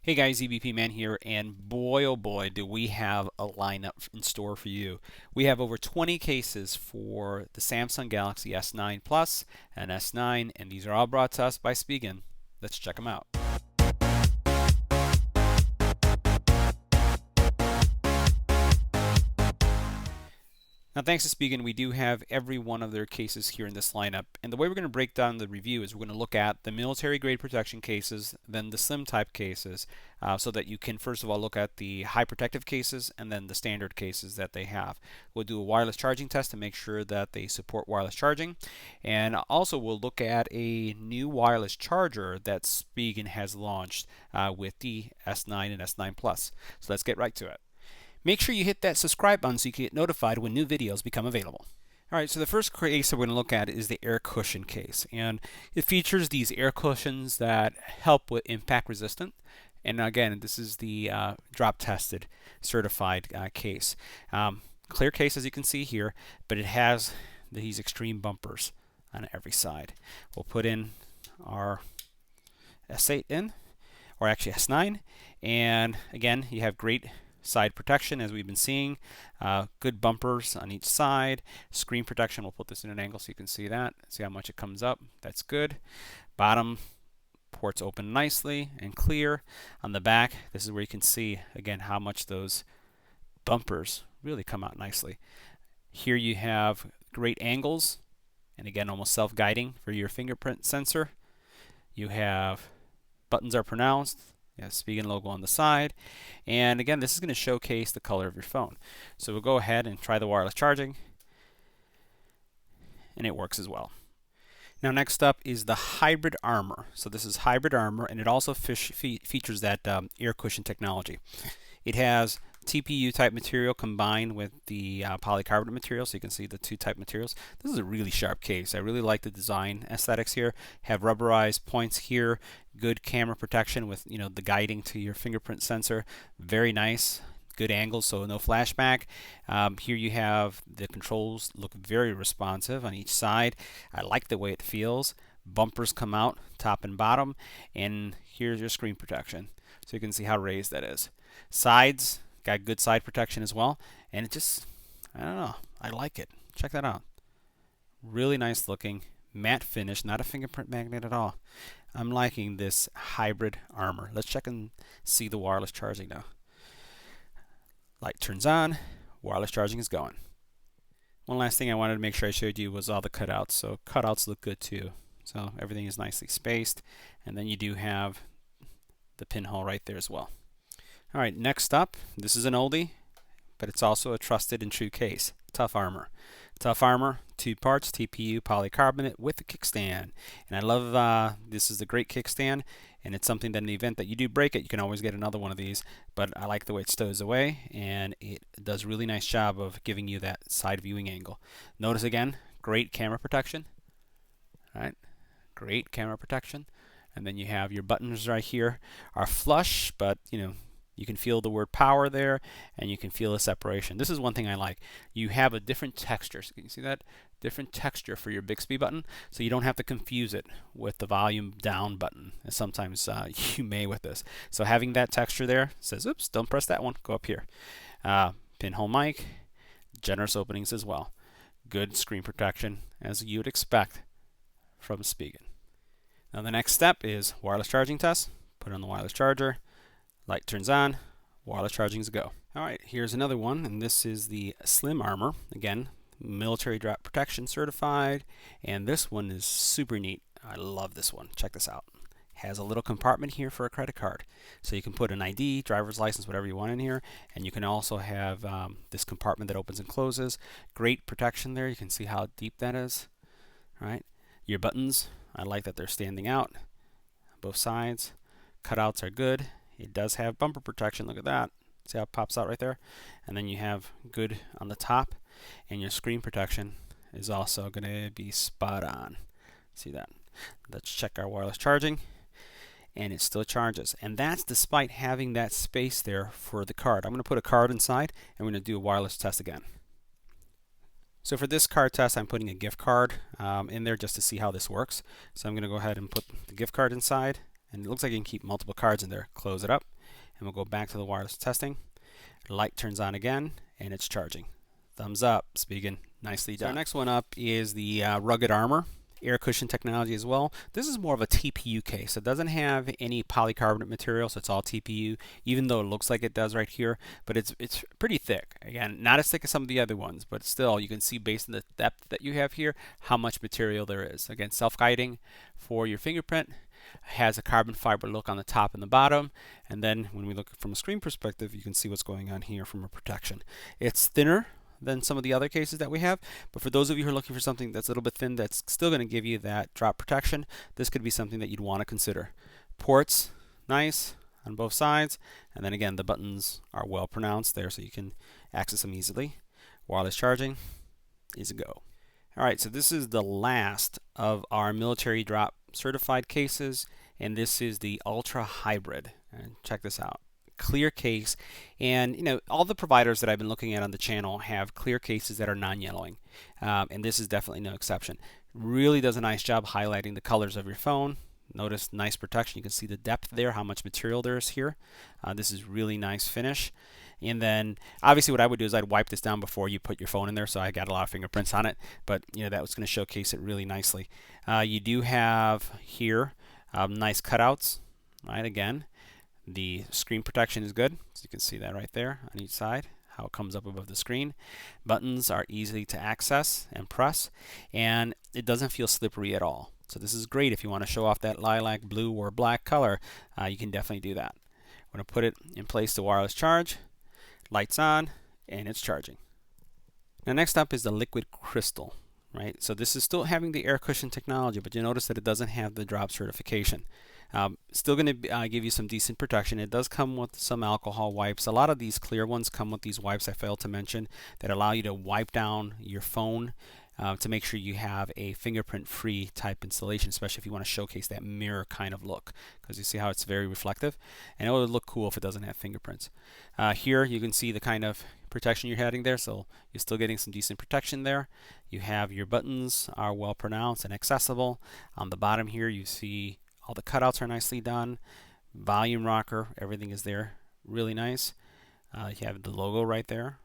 Hey guys, EBPMAN here, and boy oh boy do we have a lineup in store for you. We have over 20 cases for the Samsung Galaxy S9 Plus and S9, and these are all brought to us by Spigen. Let's check them out. Now, thanks to Spigen, we do have every one of their cases here in this lineup. And the way we're going to break down the review is we're going to look at the military grade protection cases, then the slim type cases, so that you can first of all look at the high protective cases and then the standard cases that they have. We'll do a wireless charging test to make sure that they support wireless charging. And also we'll look at a new wireless charger that Spigen has launched with the S9 and S9 Plus. So let's get right to it. Make sure you hit that subscribe button so you can get notified when new videos become available. Alright, so the first case that we're going to look at is the air cushion case, and it features these air cushions that help with impact resistant. And again, this is the drop tested certified case. Clear case as you can see here, but it has these extreme bumpers on every side. We'll put in our S8 in, or actually S9, and again you have great side protection as we've been seeing, good bumpers on each side, screen protection. We'll put this in an angle so you can see that, see how much it comes up. That's good. Bottom ports open nicely and clear. On the back, this is where you can see again how much those bumpers really come out nicely. Here you have great angles, and again almost self-guiding for your fingerprint sensor. You have buttons are pronounced. Spigen logo on the side, and again this is going to showcase the color of your phone. So we'll go ahead and try the wireless charging, and it works as well. Now next up is the hybrid Armour. So this is hybrid Armour, and it also features that air cushion technology. It has TPU type material combined with the polycarbonate material, so you can see the two type materials. This is a really sharp case. I really like the design aesthetics here. Have rubberized points here, good camera protection with the guiding to your fingerprint sensor. Very nice, good angles, so no flashback. Here you have the controls look very responsive on each side. I like the way it feels. Bumpers come out top and bottom, and here's your screen protection, so you can see how raised that is. Sides got good side protection as well, and it just, I don't know, I like it. Check that out. Really nice looking, matte finish, not a fingerprint magnet at all. I'm liking this hybrid Armour. Let's check and see the wireless charging now. Light turns on, wireless charging is going. One last thing I wanted to make sure I showed you was all the cutouts. So cutouts look good too. So everything is nicely spaced, and then you do have the pinhole right there as well. Alright, next up, this is an oldie, but it's also a trusted and true case. Tough Armour. Tough Armour, 2 parts, TPU polycarbonate with a kickstand. And I love, this is a great kickstand, and it's something that in the event that you do break it, you can always get another one of these. But I like the way it stows away, and it does a really nice job of giving you that side viewing angle. Notice again, great camera protection. Alright, great camera protection. And then you have your buttons right here are flush, but you can feel the word power there, and you can feel the separation. This is one thing I like. You have a different texture. So can you see that? Different texture for your Bixby button, so you don't have to confuse it with the volume down button, as sometimes you may with this. So having that texture there says, oops, don't press that one, go up here. Pinhole mic, generous openings as well. Good screen protection, as you would expect from Spigen. Now the next step is wireless charging test. Put on the wireless charger. Light turns on, wireless charging is a go. Alright, here's another one, and this is the Slim Armour. Again, military drop protection certified, and this one is super neat. I love this one. Check this out. Has a little compartment here for a credit card. So you can put an ID, driver's license, whatever you want in here, and you can also have this compartment that opens and closes. Great protection there. You can see how deep that is. Alright, your buttons, I like that they're standing out. Both sides. Cutouts are good. It does have bumper protection. Look at that. See how it pops out right there? And then you have good on the top, and your screen protection is also going to be spot on. See that? Let's check our wireless charging, and it still charges. And that's despite having that space there for the card. I'm going to put a card inside, and we're going to do a wireless test again. So for this card test, I'm putting a gift card in there just to see how this works. So I'm going to go ahead and put the gift card inside. And it looks like you can keep multiple cards in there. Close it up, and we'll go back to the wireless testing. Light turns on again, and it's charging. Thumbs up, Spigen. Nicely done. So our next one up is the rugged Armour air cushion technology as well. This is more of a TPU case. It doesn't have any polycarbonate material, so it's all TPU, even though it looks like it does right here, but it's pretty thick. Again, not as thick as some of the other ones, but still you can see based on the depth that you have here how much material there is. Again, self-guiding for your fingerprint, has a carbon fiber look on the top and the bottom, and then when we look from a screen perspective, you can see what's going on here from a protection. It's thinner than some of the other cases that we have, but for those of you who are looking for something that's a little bit thin that's still going to give you that drop protection, this could be something that you'd want to consider. Ports, nice on both sides, and then again the buttons are well pronounced there so you can access them easily. Wireless charging is a go. Alright, so this is the last of our military drop certified cases, and this is the Ultra Hybrid. And check this out. Clear case, and you know, all the providers that I've been looking at on the channel have clear cases that are non-yellowing, and this is definitely no exception. Really does a nice job highlighting the colors of your phone. Notice nice protection. You can see the depth there, how much material there is here. This is really nice finish. And then obviously what I would do is I'd wipe this down before you put your phone in there, so I got a lot of fingerprints on it, but you know, that was going to showcase it really nicely. You do have here nice cutouts, right? Again, the screen protection is good, so you can see that right there on each side, how it comes up above the screen. Buttons are easy to access and press, and it doesn't feel slippery at all. So this is great if you want to show off that lilac blue or black color. You can definitely do that. I'm going to put it in place to wireless charge. Lights on, and it's charging. Now next up is the liquid crystal, right? So this is still having the air cushion technology, but you notice that it doesn't have the drop certification. Still going to give you some decent protection. It does come with some alcohol wipes. A lot of these clear ones come with these wipes I failed to mention that allow you to wipe down your phone to make sure you have a fingerprint-free type installation, especially if you want to showcase that mirror kind of look, because you see how it's very reflective, and it would look cool if it doesn't have fingerprints. Here you can see the kind of protection you're having there, so you're still getting some decent protection there. You have your buttons are well pronounced and accessible. On the bottom here you see all the cutouts are nicely done. Volume rocker, everything is there, really nice. You have the logo right there.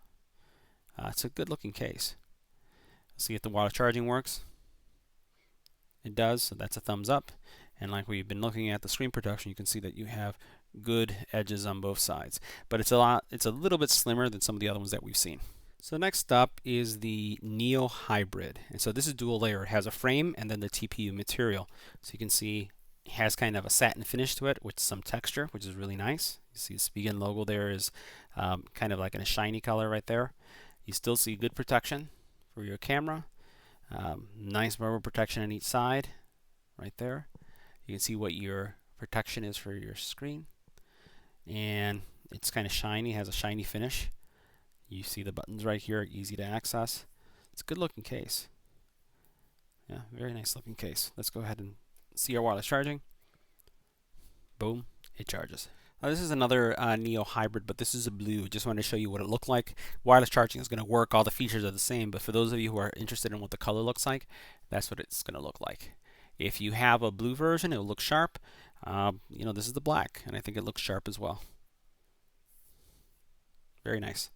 It's a good looking case. See if the wireless charging works. It does, so that's a thumbs up. And like we've been looking at the screen protection, you can see that you have good edges on both sides. But it's a little bit slimmer than some of the other ones that we've seen. So next up is the Neo Hybrid. And so this is dual layer. It has a frame and then the TPU material. So you can see it has kind of a satin finish to it with some texture, which is really nice. You see the Spigen logo there is kind of like in a shiny color right there. You still see good protection for your camera. Nice rubber protection on each side right there. You can see what your protection is for your screen, and it's kind of shiny, has a shiny finish. You see the buttons right here, easy to access. It's a good looking case. Yeah, very nice looking case. Let's go ahead and see our wireless charging. Boom, it charges. Now this is another Neo Hybrid, but this is a blue. Just wanted to show you what it looked like. Wireless charging is going to work. All the features are the same, but for those of you who are interested in what the color looks like, that's what it's going to look like. If you have a blue version, it will look sharp. You know, this is the black, and I think it looks sharp as well. Very nice.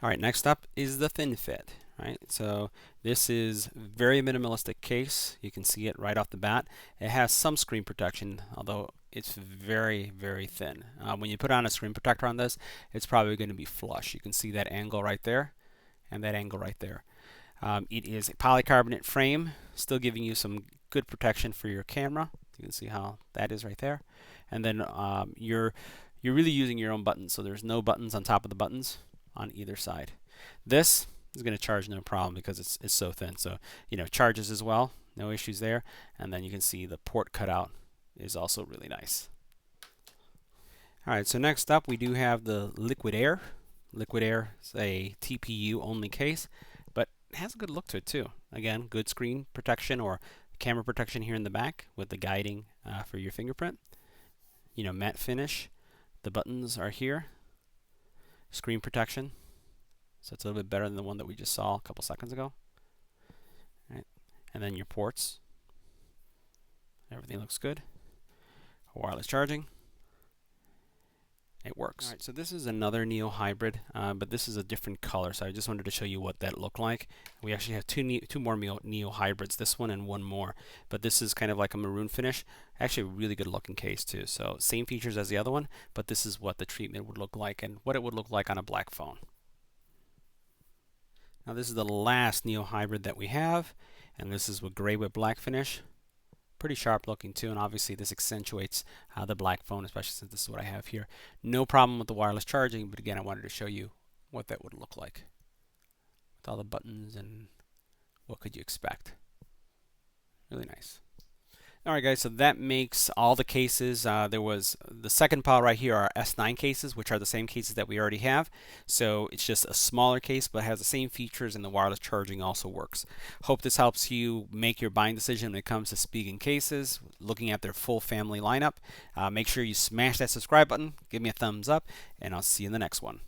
All right, next up is the thin fit. Right, so this is very minimalistic case. You can see it right off the bat. It has some screen protection, although it's very, very thin. When you put on a screen protector on this, it's probably going to be flush. You can see that angle right there and that angle right there. It is a polycarbonate frame, still giving you some good protection for your camera. You can see how that is right there. And then you're really using your own buttons, so there's no buttons on top of the buttons on either side. This is going to charge no problem because it's so thin. So you know, charges as well, no issues there. And then you can see the port cutout is also really nice. All right, so next up we do have the Liquid Air. Liquid Air is a TPU only case, but it has a good look to it too. Again, good screen protection or camera protection here in the back with the guiding for your fingerprint. You know, matte finish. The buttons are here. Screen protection. So it's a little bit better than the one that we just saw a couple seconds ago. All right. And then your ports. Everything looks good. Wireless charging. it works. All right, so this is another Neo hybrid, but this is a different color. So I just wanted to show you what that looked like. We actually have two more Neo hybrids, this one and one more. But this is kind of like a maroon finish. Actually, a really good looking case too. So same features as the other one, but this is what the treatment would look like and what it would look like on a black phone. Now this is the last Neo hybrid that we have, and this is with gray with black finish. Pretty sharp looking too, and obviously this accentuates the black phone, especially since this is what I have here. No problem with the wireless charging, but again, I wanted to show you what that would look like with all the buttons and what could you expect. Really nice. Alright guys, so that makes all the cases. There was the second pile right here are S9 cases, which are the same cases that we already have. So it's just a smaller case, but has the same features, and the wireless charging also works. Hope this helps you make your buying decision when it comes to Spigen cases, looking at their full family lineup. Make sure you smash that subscribe button, give me a thumbs up, and I'll see you in the next one.